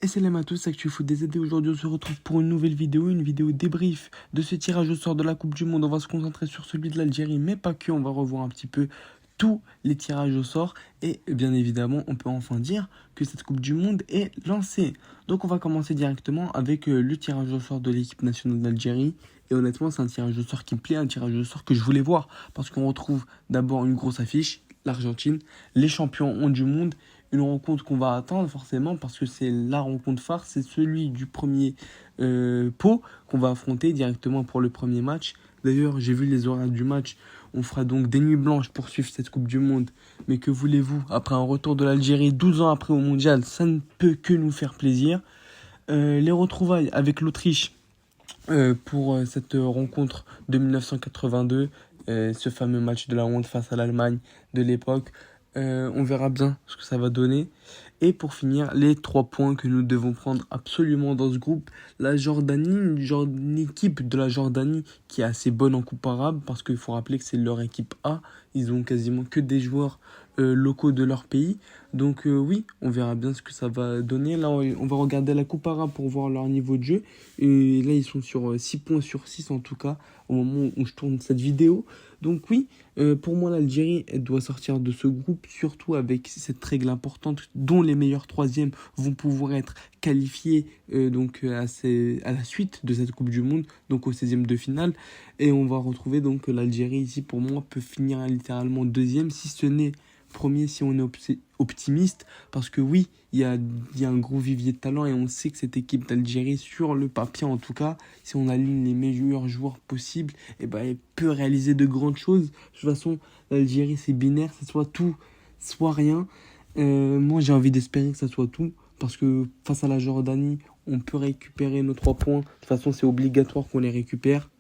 Et salam à tous, Actu Foot DZD. Aujourd'hui, on se retrouve pour une nouvelle vidéo, une vidéo débrief de ce tirage au sort de la Coupe du Monde. On va se concentrer sur celui de l'Algérie, mais pas que. On va revoir un petit peu tous les tirages au sort. Et bien évidemment, on peut enfin dire que cette Coupe du Monde est lancée. Donc, on va commencer directement avec le tirage au sort de l'équipe nationale d'Algérie. Et honnêtement, c'est un tirage au sort qui me plaît, un tirage au sort que je voulais voir. Parce qu'on retrouve d'abord une grosse affiche, l'Argentine, les champions du monde. Une rencontre qu'on va attendre forcément parce que c'est la rencontre phare, c'est celui du premier pot qu'on va affronter directement pour le premier match. D'ailleurs, j'ai vu les horaires du match. On fera donc des nuits blanches pour suivre cette Coupe du Monde. Mais que voulez-vous, après un retour de l'Algérie 12 ans après au Mondial, ça ne peut que nous faire plaisir. Les retrouvailles avec l'Autriche pour cette rencontre de 1982, ce fameux match de la honte face à l'Allemagne de l'époque. On verra bien ce que ça va donner. Et pour finir, les 3 points que nous devons prendre absolument dans ce groupe. La Jordanie, une équipe de la Jordanie qui est assez bonne en coupe arabe, parce qu'il faut rappeler que c'est leur équipe A. Ils ont quasiment que des joueurs locaux de leur pays. Donc oui, on verra bien ce que ça va donner. Là, on va regarder la coupe arabe pour voir leur niveau de jeu. Et là, ils sont sur 6 points sur 6 en tout cas, au moment où je tourne cette vidéo. Donc oui, pour moi, l'Algérie, elle doit sortir de ce groupe, surtout avec cette règle importante dont les meilleurs troisièmes vont pouvoir être qualifiés à la suite de cette Coupe du Monde, donc au 16e de finale. Et on va retrouver donc que l'Algérie, ici, pour moi, peut finir littéralement deuxième, si ce n'est premier, si on est optimiste. Parce que oui, il y a un gros vivier de talent et on sait que cette équipe d'Algérie, sur le papier en tout cas, si on aligne les meilleurs joueurs possibles, eh ben, elle peut réaliser de grandes choses. De toute façon, l'Algérie, c'est binaire, c'est soit tout, soit rien. Moi, j'ai envie d'espérer que ça soit tout, parce que face à la Jordanie, on peut récupérer nos 3 points. De toute façon, c'est obligatoire qu'on les récupère.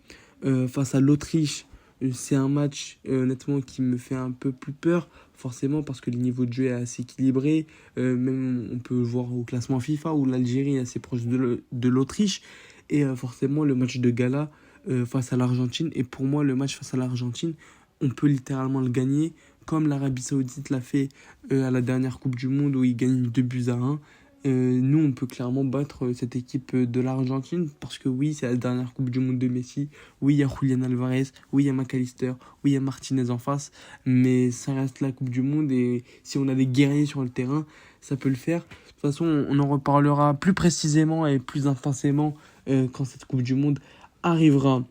Face à l'Autriche, c'est un match honnêtement qui me fait un peu plus peur, forcément parce que le niveau de jeu est assez équilibré. Même on peut le voir au classement FIFA où l'Algérie est assez proche de l'Autriche. Et forcément le match de gala face à l'Argentine. Et pour moi, le match face à l'Argentine, on peut littéralement le gagner, comme l'Arabie Saoudite l'a fait à la dernière Coupe du Monde où ils gagnent 2 buts à 1. Nous, on peut clairement battre cette équipe de l'Argentine parce que oui, c'est la dernière Coupe du Monde de Messi. Oui, il y a Julian Alvarez. Oui, il y a McAllister. Oui, il y a Martinez en face. Mais ça reste la Coupe du Monde et si on a des guerriers sur le terrain, ça peut le faire. De toute façon, on en reparlera plus précisément et plus intensément quand cette Coupe du Monde arrivera.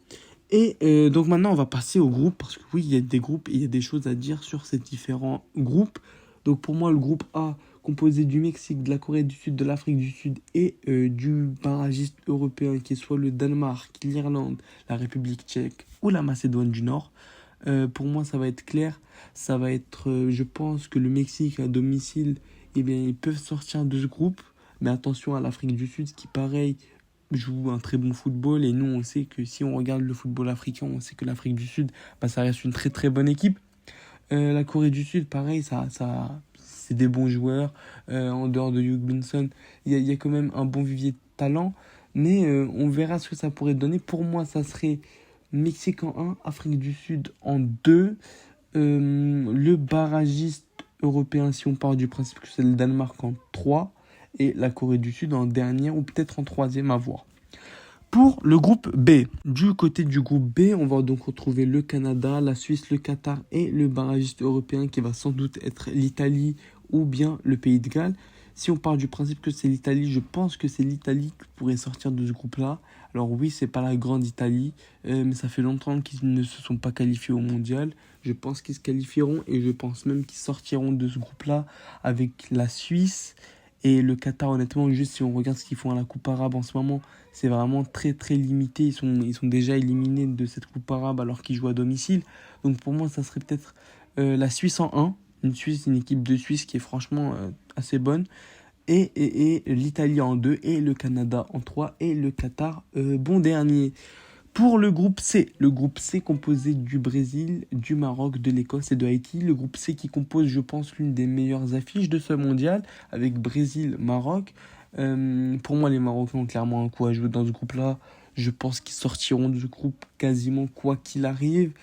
Et donc maintenant, on va passer au groupe parce que oui, il y a des groupes et il y a des choses à dire sur ces différents groupes. Donc pour moi, le groupe A, composé du Mexique, de la Corée du Sud, de l'Afrique du Sud et du barragiste européen qui est soit le Danemark, l'Irlande, la République tchèque ou la Macédoine du Nord. Pour moi, ça va être clair. Ça va être, je pense que le Mexique à domicile, eh bien, ils peuvent sortir de ce groupe. Mais attention à l'Afrique du Sud qui, pareil, joue un très bon football. Et nous, on sait que si on regarde le football africain, on sait que l'Afrique du Sud, bah, ça reste une très très bonne équipe. La Corée du Sud, pareil, c'est des bons joueurs. En dehors de Hugh Binson, il y a quand même un bon vivier de talent. Mais on verra ce que ça pourrait donner. Pour moi, ça serait Mexique en 1, Afrique du Sud en 2. Le barragiste européen, si on part du principe que c'est le Danemark en 3. Et la Corée du Sud en dernière ou peut-être en troisième à voir. Pour le groupe B, du côté du groupe B, on va donc retrouver le Canada, la Suisse, le Qatar et le barragiste européen qui va sans doute être l'Italie ou bien le Pays de Galles. Si on part du principe que c'est l'Italie, je pense que c'est l'Italie qui pourrait sortir de ce groupe-là. Alors oui, c'est pas la grande Italie, mais ça fait longtemps qu'ils ne se sont pas qualifiés au mondial. Je pense qu'ils se qualifieront et je pense même qu'ils sortiront de ce groupe-là avec la Suisse et le Qatar. Honnêtement, juste si on regarde ce qu'ils font à la Coupe arabe en ce moment, c'est vraiment très très limité. Ils sont déjà éliminés de cette Coupe arabe alors qu'ils jouent à domicile. Donc pour moi, ça serait peut-être la Suisse en 1. Une équipe de Suisse qui est franchement assez bonne. Et l'Italie en 2 et le Canada en 3 et le Qatar bon dernier. Pour le groupe C composé du Brésil, du Maroc, de l'Écosse et de Haïti. Le groupe C qui compose, je pense, l'une des meilleures affiches de ce mondial avec Brésil-Maroc. Pour moi, les Marocains ont clairement un coup à jouer dans ce groupe-là. Je pense qu'ils sortiront de ce groupe quasiment quoi qu'il arrive.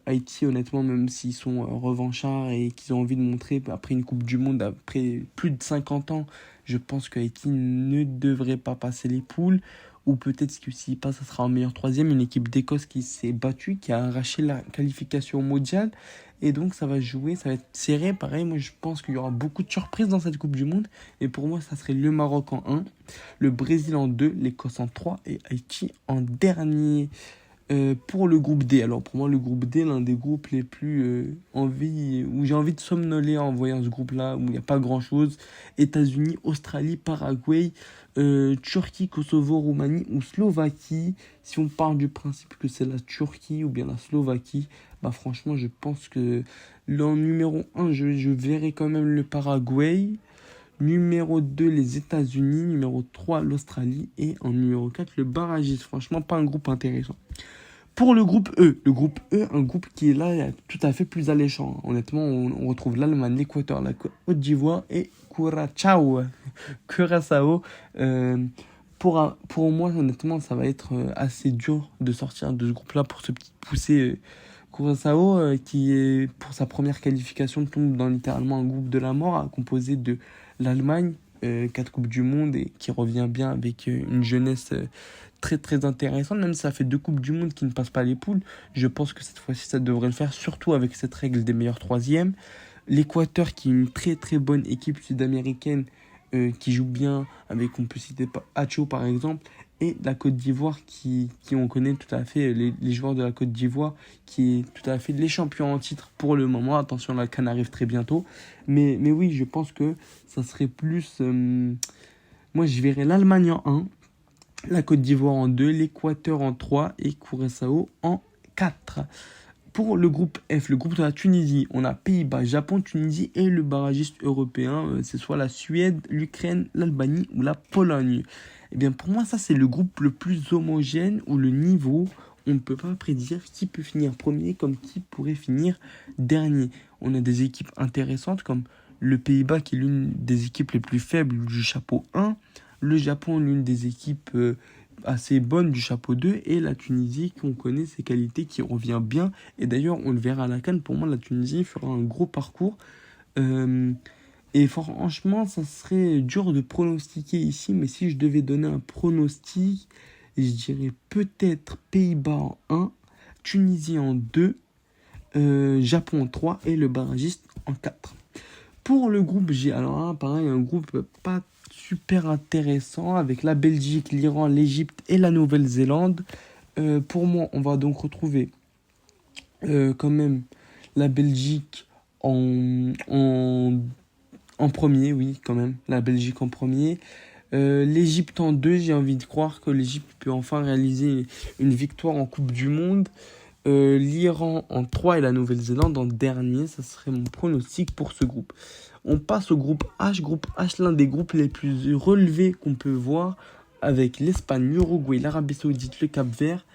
Haïti, honnêtement, même s'ils sont revanchards et qu'ils ont envie de montrer après une Coupe du Monde, après plus de 50 ans, Je pense que Haïti ne devrait pas passer les poules. Ou peut-être que s'il passe, ça sera en meilleur troisième. Une équipe d'Écosse qui s'est battue, qui a arraché la qualification mondiale. Et donc ça va jouer, ça va être serré. Pareil, moi je pense qu'il y aura beaucoup de surprises dans cette Coupe du Monde. Et pour moi, ça serait le Maroc en 1, le Brésil en 2, l'Écosse en 3 et Haïti en dernier. Pour le groupe D, alors pour moi le groupe D, l'un des groupes les plus où j'ai envie de somnoler en voyant ce groupe-là, où il n'y a pas grand-chose. États-Unis, Australie, Paraguay, Turquie, Kosovo, Roumanie ou Slovaquie. Si on part du principe que c'est la Turquie ou bien la Slovaquie, bah franchement je pense que en numéro 1, je verrai quand même le Paraguay. Numéro 2, les États-Unis. Numéro 3, l'Australie. Et en numéro 4, le barragiste. Franchement, pas un groupe intéressant. Pour le groupe E, un groupe qui est là tout à fait plus alléchant. Honnêtement, on retrouve l'Allemagne, l'Équateur, la Côte d'Ivoire et Curaçao. Pour moi, honnêtement, ça va être assez dur de sortir de ce groupe-là pour ce petit poussé. Curaçao, qui est pour sa première qualification, tombe dans littéralement un groupe de la mort, composé de l'Allemagne, 4 Coupes du Monde, et qui revient bien avec une jeunesse très très intéressante. Même si ça fait 2 Coupes du Monde qui ne passent pas les poules, je pense que cette fois-ci ça devrait le faire, surtout avec cette règle des meilleurs troisièmes. L'Équateur, qui est une très très bonne équipe sud-américaine, qui joue bien, avec, on peut citer Acho par exemple, et la Côte d'Ivoire qui on connaît tout à fait, les joueurs de la Côte d'Ivoire, qui est tout à fait les champions en titre pour le moment. Attention, la CAN arrive très bientôt. Mais oui, je pense que ça serait plus... moi, je verrais l'Allemagne en 1, la Côte d'Ivoire en 2, l'Équateur en 3 et Curaçao en 4. Pour le groupe F, le groupe de la Tunisie, on a Pays-Bas, Japon, Tunisie et le barragiste européen, c'est soit la Suède, l'Ukraine, l'Albanie ou la Pologne. Eh bien pour moi, ça c'est le groupe le plus homogène où le niveau, on ne peut pas prédire qui peut finir premier comme qui pourrait finir dernier. On a des équipes intéressantes comme le Pays-Bas qui est l'une des équipes les plus faibles du chapeau 1, le Japon l'une des équipes assez bonne du chapeau 2 et la Tunisie qu'on connaît ses qualités, qui revient bien, et d'ailleurs on le verra à la CAN. Pour moi la Tunisie fera un gros parcours et franchement ça serait dur de pronostiquer ici, mais si je devais donner un pronostic, je dirais peut-être Pays-Bas en 1, Tunisie en 2, Japon en 3 et le barragiste en 4. Pour le groupe G, alors là, pareil, un groupe pas super intéressant avec la Belgique, l'Iran, l'Égypte et la Nouvelle-Zélande. Pour moi, on va donc retrouver quand même la Belgique en premier, oui, quand même, la Belgique en premier. L'Égypte en 2, j'ai envie de croire que l'Égypte peut enfin réaliser une victoire en Coupe du Monde. L'Iran en 3 et la Nouvelle-Zélande en dernier, ça serait mon pronostic pour ce groupe. On passe au groupe H, l'un des groupes les plus relevés qu'on peut voir, avec l'Espagne, l'Uruguay, l'Arabie Saoudite, le Cap-Vert.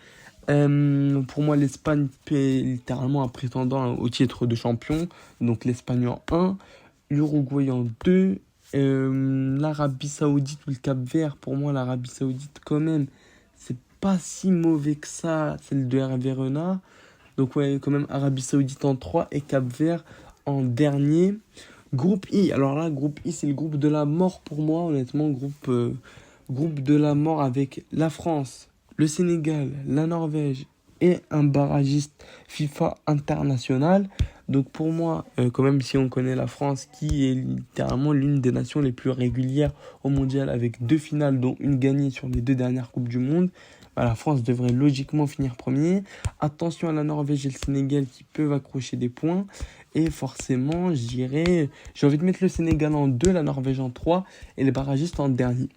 Pour moi, l'Espagne est littéralement un prétendant au titre de champion, donc l'Espagne en 1, l'Uruguay en 2, l'Arabie Saoudite ou le Cap-Vert. Pour moi, l'Arabie Saoudite quand même, c'est pas si mauvais que ça, celle de Hervé Renard. Donc ouais, quand même Arabie Saoudite en 3 et Cap-Vert en dernier. Groupe I, alors là, groupe I, c'est le groupe de la mort pour moi, honnêtement, groupe de la mort avec la France, le Sénégal, la Norvège et un barragiste FIFA international. Donc pour moi, quand même, si on connaît la France, qui est littéralement l'une des nations les plus régulières au mondial, avec 2 finales, dont une gagnée sur les 2 dernières Coupes du Monde, bah, la France devrait logiquement finir premier. Attention à la Norvège et le Sénégal qui peuvent accrocher des points. Et forcément, j'ai envie de mettre le Sénégal en 2, la Norvège en 3 et les barragistes en dernier.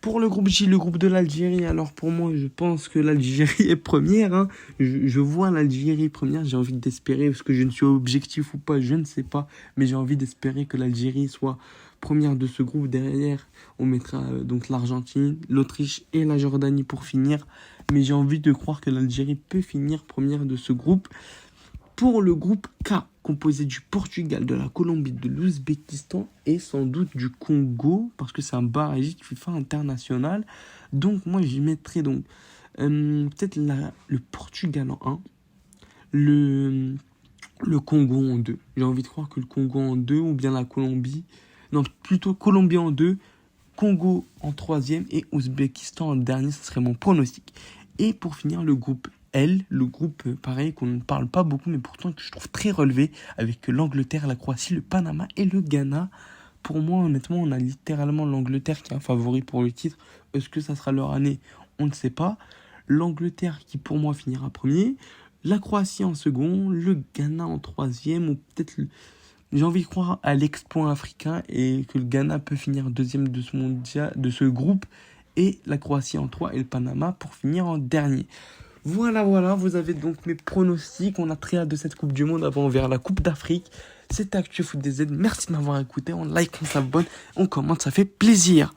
Pour le groupe J, le groupe de l'Algérie, alors pour moi, je pense que l'Algérie est première. Hein. Je vois l'Algérie première, j'ai envie d'espérer, parce que je ne suis objectif ou pas, je ne sais pas, mais j'ai envie d'espérer que l'Algérie soit première de ce groupe. Derrière, on mettra donc l'Argentine, l'Autriche et la Jordanie pour finir. Mais j'ai envie de croire que l'Algérie peut finir première de ce groupe. Pour le groupe K, composé du Portugal, de la Colombie, de l'Ouzbékistan et sans doute du Congo, parce que c'est un barragiste FIFA international. Donc moi j'y mettrais donc peut-être le Portugal en 1, le Congo en 2. J'ai envie de croire que le Congo en 2 ou bien la Colombie. Non, plutôt Colombie en 2, Congo en troisième et Ouzbékistan en dernier, ce serait mon pronostic. Et pour finir, le groupe L, le groupe pareil qu'on ne parle pas beaucoup mais pourtant que je trouve très relevé avec l'Angleterre, la Croatie, le Panama et le Ghana. Pour moi, honnêtement, on a littéralement l'Angleterre qui est un favori pour le titre. Est-ce que ça sera leur année? On ne sait pas. L'Angleterre qui pour moi finira premier, la Croatie en second, le Ghana en troisième ou peut-être j'ai envie de croire à l'exploit africain et que le Ghana peut finir deuxième de ce mondial, de ce groupe et la Croatie en 3 et le Panama pour finir en dernier. Voilà, vous avez donc mes pronostics. On a très hâte de cette Coupe du Monde avant vers la Coupe d'Afrique. C'était Actu Foot DZ. Merci de m'avoir écouté. On like, on s'abonne, on commente, ça fait plaisir.